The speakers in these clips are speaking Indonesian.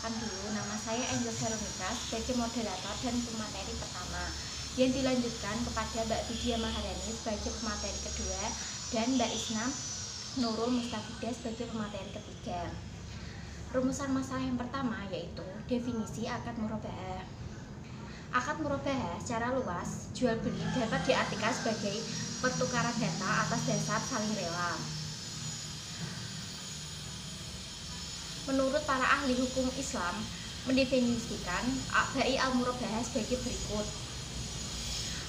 perkenalkan dulu, nama saya Angel Veronica sebagai moderator dan pemateri pertama, yang dilanjutkan kepada Mbak Vidya Maharani sebagai pemateri kedua dan Mbak Isna Nurul Mustafidah sebagai pemateri ketiga. Rumusan masalah yang pertama yaitu definisi akad murabahah. Akad murabahah secara luas, jual beli dapat diartikan sebagai pertukaran data atas dasar saling rela. Menurut para ahli hukum Islam, mendefinisikan bai al-murabahah sebagai berikut.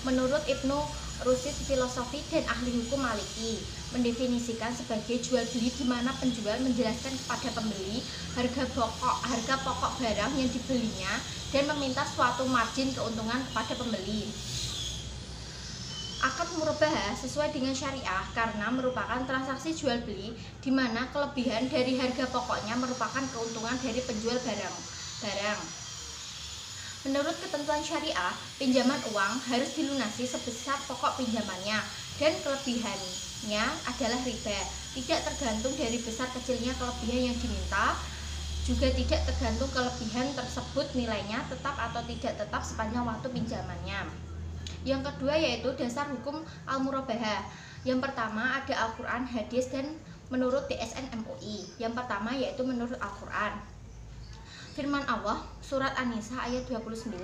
Menurut Ibnu Rushd filosofi dan ahli hukum Maliki, mendefinisikan sebagai jual beli di mana penjual menjelaskan kepada pembeli harga pokok barang yang dibelinya dan meminta suatu margin keuntungan kepada pembeli. Akad murabahah sesuai dengan syariah karena merupakan transaksi jual beli di mana kelebihan dari harga pokoknya merupakan keuntungan dari penjual barang. Menurut ketentuan syariah, pinjaman uang harus dilunasi sebesar pokok pinjamannya dan kelebihannya adalah riba, tidak tergantung dari besar kecilnya kelebihan yang diminta, juga tidak tergantung kelebihan tersebut nilainya tetap atau tidak tetap sepanjang waktu pinjamannya. Yang kedua yaitu dasar hukum al-murabahah. Yang pertama ada Al-Quran, hadis, dan menurut DSN MUI. Yang pertama yaitu menurut Al-Quran. Firman Allah surat An-Nisa ayat 29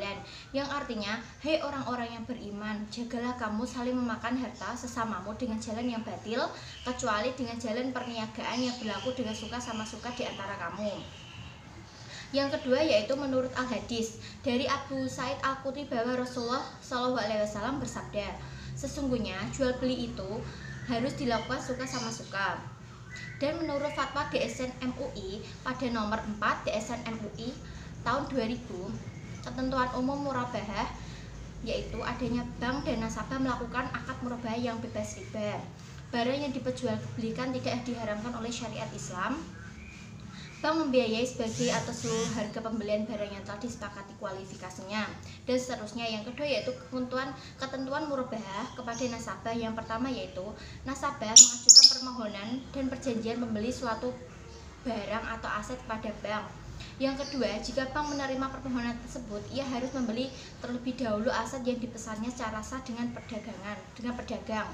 yang artinya, "Hei orang-orang yang beriman, jagalah kamu saling memakan harta sesamamu dengan jalan yang batil, kecuali dengan jalan perniagaan yang berlaku dengan suka sama suka di antara kamu." Yang kedua yaitu menurut Al-Hadis dari Abu Sa'id Al-Khudri bahwa Rasulullah SAW bersabda, "Sesungguhnya jual beli itu harus dilakukan suka sama suka." Dan menurut fatwa DSN MUI pada nomor 4 DSN MUI tahun 2000, ketentuan umum murabahah yaitu adanya bank dan nasabah melakukan akad murabahah yang bebas riba. Barang yang diperjualbelikan tidak diharamkan oleh syariat Islam. Bank membiayai sebagai atau seluruh harga pembelian barang yang telah disepakati kualifikasinya, dan seterusnya. Yang kedua yaitu ketentuan murabahah kepada nasabah. Yang pertama yaitu nasabah mengajukan permohonan dan perjanjian membeli suatu barang atau aset kepada bank. Yang kedua, jika bank menerima permohonan tersebut, ia harus membeli terlebih dahulu aset yang dipesannya secara sah dengan pedagang,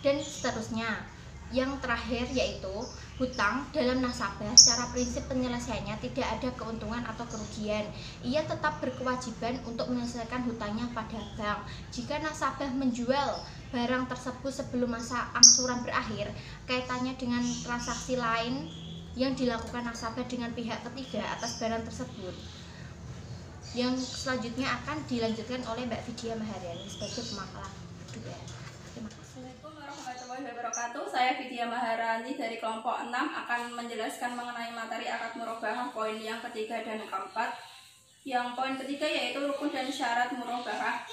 dan seterusnya. Yang terakhir yaitu hutang dalam nasabah. Secara prinsip penyelesaiannya tidak ada keuntungan atau kerugian. Ia tetap berkewajiban untuk menyelesaikan hutangnya pada bank. Jika nasabah menjual barang tersebut sebelum masa angsuran berakhir, kaitannya dengan transaksi lain yang dilakukan nasabah dengan pihak ketiga atas barang tersebut. Yang selanjutnya akan dilanjutkan oleh Mbak Vidya Maharani sebagai pemaparan kedua. Assalamualaikum warahmatullahi wabarakatuh. Saya Vidya Maharani dari kelompok 6 akan menjelaskan mengenai materi akad murabahah poin yang ketiga dan keempat. Yang poin ketiga yaitu rukun dan syarat murabahah.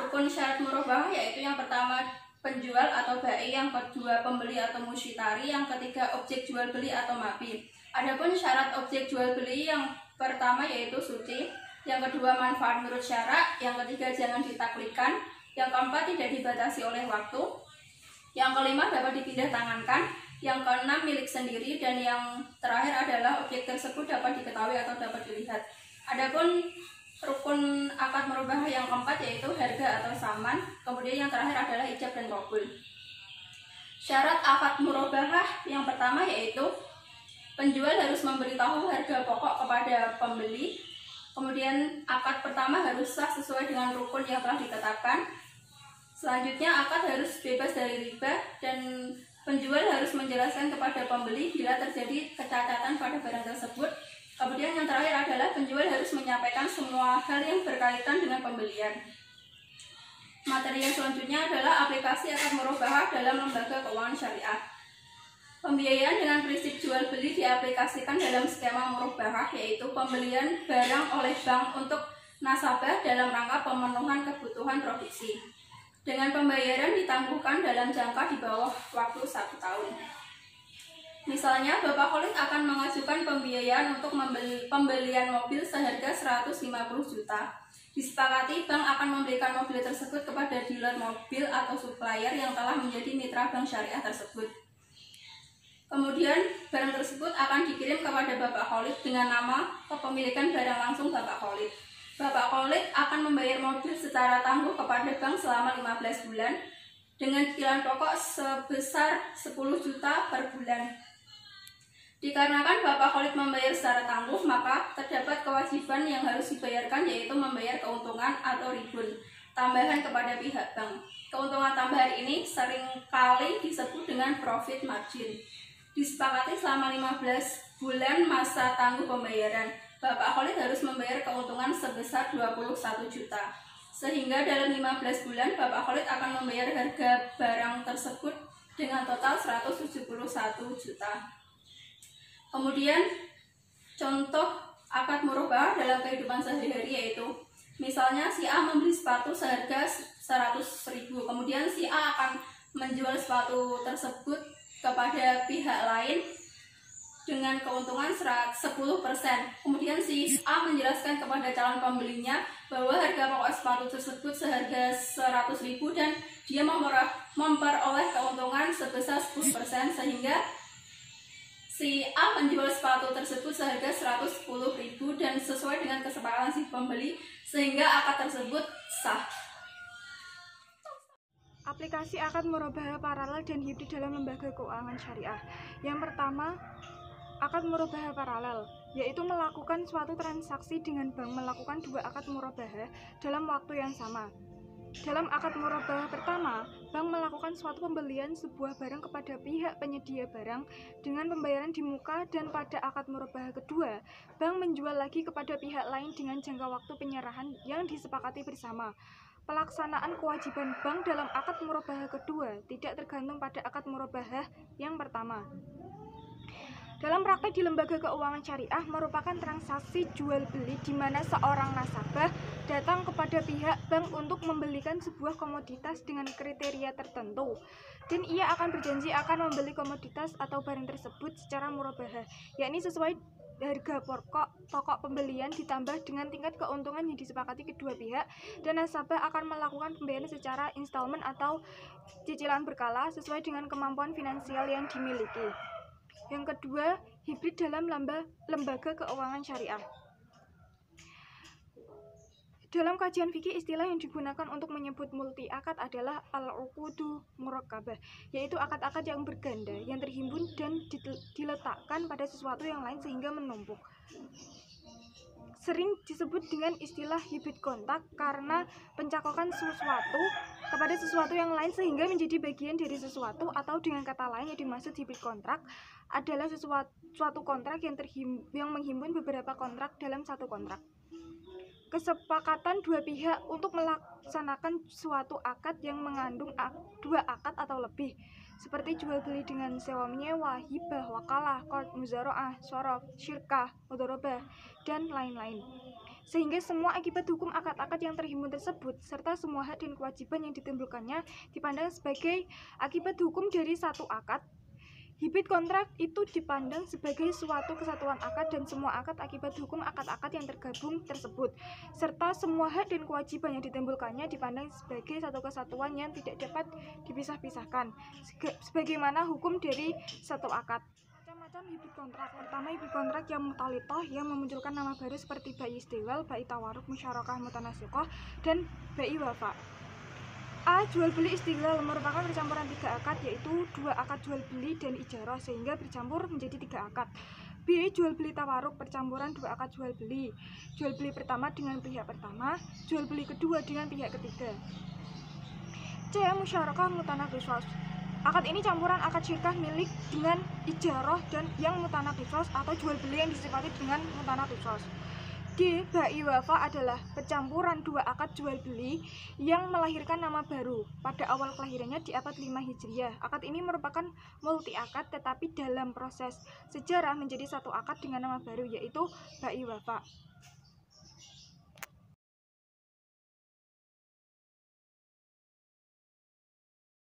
Rukun syarat murabahah yaitu yang pertama penjual atau bai, yang kedua pembeli atau musyitari, yang ketiga objek jual beli atau mabih. Adapun syarat objek jual beli yang pertama yaitu suci, yang kedua manfaat menurut syarak, yang ketiga jangan ditaklidkan, yang keempat tidak dibatasi oleh waktu, yang kelima dapat dipindah tangankan, yang keenam milik sendiri, dan yang terakhir adalah objek tersebut dapat diketahui atau dapat dilihat. Adapun rukun akad murabahah yang keempat yaitu harga atau saman, kemudian yang terakhir adalah ijab dan qabul. Syarat akad murabahah yang pertama yaitu penjual harus memberitahu harga pokok kepada pembeli. Kemudian akad pertama harus sah sesuai dengan rukun yang telah ditetapkan. Selanjutnya akad harus bebas dari riba, dan penjual harus menjelaskan kepada pembeli bila terjadi kecacatan pada barang tersebut. Kemudian yang terakhir adalah penjual harus menyampaikan semua hal yang berkaitan dengan pembelian. Materi yang selanjutnya adalah aplikasi akad murabahah dalam lembaga keuangan syariah. Pembiayaan dengan prinsip jual beli diaplikasikan dalam skema murabahah, yaitu pembelian barang oleh bank untuk nasabah dalam rangka pemenuhan kebutuhan produksi, dengan pembayaran ditangguhkan dalam jangka di bawah waktu 1 tahun. Misalnya, Bapak Khalid akan mengajukan pembiayaan untuk pembelian mobil seharga 150 juta. Disepakati bank akan memberikan mobil tersebut kepada dealer mobil atau supplier yang telah menjadi mitra bank syariah tersebut. Kemudian barang tersebut akan dikirim kepada Bapak Khalid dengan nama kepemilikan barang langsung Bapak Khalid. Bapak Khalid akan membayar mobil secara tangguh kepada bank selama 15 bulan dengan cicilan pokok sebesar 10 juta per bulan. Dikarenakan Bapak Khalid membayar secara tangguh, maka terdapat kewajiban yang harus dibayarkan, yaitu membayar keuntungan atau ribun tambahan kepada pihak bank. Keuntungan tambahan ini seringkali disebut dengan profit margin. Disepakati selama 15 bulan masa tangguh pembayaran, Bapak Khalid harus membayar keuntungan sebesar 21 juta. Sehingga dalam 15 bulan Bapak Khalid akan membayar harga barang tersebut dengan total 171 juta. Kemudian contoh akad murabahah dalam kehidupan sehari-hari yaitu misalnya si A membeli sepatu seharga 100.000, kemudian si A akan menjual sepatu tersebut kepada pihak lain dengan keuntungan 10%. Kemudian si A menjelaskan kepada calon pembelinya bahwa harga pokok sepatu tersebut seharga 100.000 dan dia memperoleh keuntungan sebesar 10%, sehingga si A menjual sepatu tersebut seharga 110.000 dan sesuai dengan kesepakatan si pembeli, sehingga akad tersebut sah. Aplikasi akad murabahah paralel dan hibrid dalam lembaga keuangan syariah. Yang pertama, akad murabahah paralel, yaitu melakukan suatu transaksi dengan bank melakukan dua akad murabahah dalam waktu yang sama. Dalam akad murabahah pertama, bank melakukan suatu pembelian sebuah barang kepada pihak penyedia barang dengan pembayaran di muka, dan pada akad murabahah kedua, bank menjual lagi kepada pihak lain dengan jangka waktu penyerahan yang disepakati bersama. Pelaksanaan kewajiban bank dalam akad murabahah kedua tidak tergantung pada akad murabahah yang pertama. Dalam praktek di lembaga keuangan syariah merupakan transaksi jual beli di mana seorang nasabah datang kepada pihak bank untuk membelikan sebuah komoditas dengan kriteria tertentu, dan ia akan berjanji akan membeli komoditas atau barang tersebut secara murabahah, yakni sesuai harga pokok pembelian ditambah dengan tingkat keuntungan yang disepakati kedua pihak, dan nasabah akan melakukan pembayaran secara instalmen atau cicilan berkala sesuai dengan kemampuan finansial yang dimiliki. Yang kedua, hibrid dalam lembaga keuangan syariah. Dalam kajian fikih, istilah yang digunakan untuk menyebut multi akad adalah al-uqudu murakkabah, yaitu akad-akad yang berganda yang terhimpun dan diletakkan pada sesuatu yang lain sehingga menumpuk. Sering disebut dengan istilah hibrid kontrak karena pencakokan sesuatu kepada sesuatu yang lain sehingga menjadi bagian dari sesuatu, atau dengan kata lain yang dimaksud hibrid kontrak adalah suatu kontrak yang menghimpun beberapa kontrak dalam satu kontrak. Kesepakatan dua pihak untuk melaksanakan suatu akad yang mengandung dua akad atau lebih, seperti jual beli dengan sewa menyewa, hibah, wakalah, qard, muzara'ah, sorof, syirkah, mudharabah, dan lain-lain. Sehingga semua akibat hukum akad-akad yang terhimpun tersebut serta semua hak dan kewajiban yang ditimbulkannya dipandang sebagai akibat hukum dari satu akad. Hibrid kontrak itu dipandang sebagai suatu kesatuan akad dan semua akad akibat hukum akad-akad yang tergabung tersebut, serta semua hak dan kewajiban yang ditimbulkannya dipandang sebagai satu kesatuan yang tidak dapat dipisah-pisahkan, sebagaimana hukum dari satu akad. Macam-macam hibrid kontrak. Pertama, hibrid kontrak yang mutalitoh yang memunculkan nama baru seperti bai istiwal, bai tawaruk, musyarakah mutanasyiqah, dan bai wafa. A. Jual beli istiqlal merupakan percampuran tiga akad, yaitu dua akad jual beli dan ijarah sehingga bercampur menjadi tiga akad. B. Jual beli tawaruk, percampuran dua akad jual beli. Jual beli pertama dengan pihak pertama, jual beli kedua dengan pihak ketiga. C. Musyarakah mutanaqishos. Akad ini campuran akad syirkah milik dengan ijarah dan yang mutanaqishos atau jual beli yang disifati dengan mutanaqishos. D. Bai wafa adalah percampuran dua akad jual beli yang melahirkan nama baru pada awal kelahirannya di abad 5 Hijriah. Akad ini merupakan multi akad tetapi dalam proses sejarah menjadi satu akad dengan nama baru, yaitu bai wafa.